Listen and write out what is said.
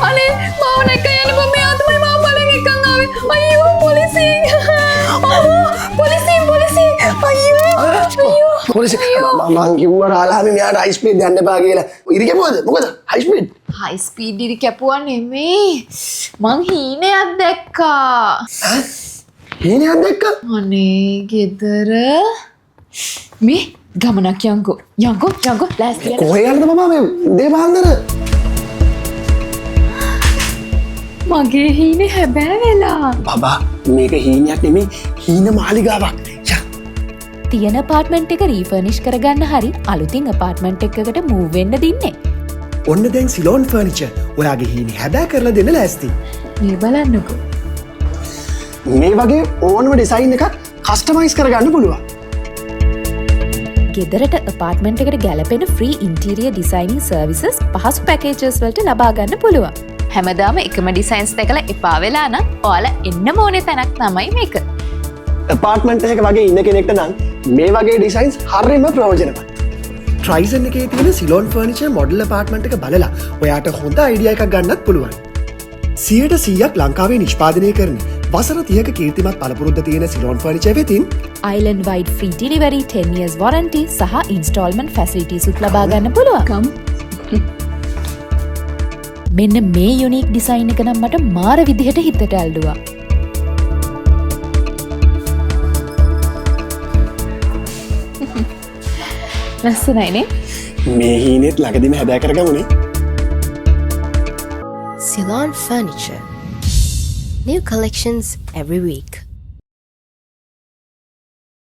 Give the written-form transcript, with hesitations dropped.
අනේ මාව නැක යන්න බෑ මෙයා තමයි මාව බලන් එක්කන් ආවේ අයියෝ පොලිසිය අයියෝ පොලිසිය මං කිව්වා රාලාමි මෙයාට හයි ස්පීඩ් යන්න එපා කියලා ඉරි කැපුවද මොකද හයි ස්පීඩ් හයි ස්පීඩ් ඉරි කැපුවා නෙමෙයි මං හීනයක් දැක්කා හීනයක් දැක්කා අනේ ගෙදර මේ ගමනක් යන්කෝ ලෑස්ති කොහේ යන්නද මම මේ දේවාන්දර මගේ හීනේ හැබෑ වෙලා බබා මේක හීනයක් නෙමෙයි හීන මාලිගාවක් තියෙන අපාර්ට්මන්ට් එක රීෆර්නිෂ් කරගන්න හරි අලුතින් අපාර්ට්මන්ට් එකකට මූව් වෙන්න දින්නේ. ඔන්න දැන් සිලෝන් ෆර්නිචර් ඔයාගේ හීනේ හැබෑ කරලා දෙන්න ලෑස්ති. මේ බලන්නකෝ. මේ වගේ ඕනම ඩිසයින් එකක් කස්ටමයිස් කරගන්න පුළුවන්. ගෙදරට අපාර්ට්මන්ට් එකට ගැලපෙන ෆ්‍රී ඉන්ටීරියර් ඩිසයිනින් සර්විසස් පහසු පැකේජස් වලට ලබා ගන්න පුළුවන්. හැමදාම එකම ඩිසයින්ස් දැකලා එපා වෙලා නම් ඔයාලා එන්නම ඕනේ තැනක් තමයි මේක. අපාර්ට්මන්ට් එකක වගේ ඉන්න කෙනෙක්ට නම් මේ වගේ ඩිසයින්ස් හරියම ප්‍රයෝජනවත්. ට්‍රයිසන් එකේ තියෙන සිලෝන් ෆර්නිචර් මොඩල් අපාර්ට්මන්ට් එක බලලා ඔයාට හොඳ අයිඩියා එකක් ගන්නත් පුළුවන්. 100% ලංකාවේ නිෂ්පාදනය කරන වසර 30ක කීර්තිමත් පළපුරුද්ද තියෙන සිලෝන් ෆර්නිචර් වෙතින් island wide free delivery 10 years warranty සහ installment facilities උත් ලබා ගන්න පුළුවන්. මෙන්න මේ යුනික් ඩිසයින් එක නම් මට මාර විදිහට හිතට ඇල්ලුවා. ලස්සනයිනේ. මේ හීනෙත් ළඟදිම හැබෑ කරගමුනේ. Ceylon Furniture. New collections every week.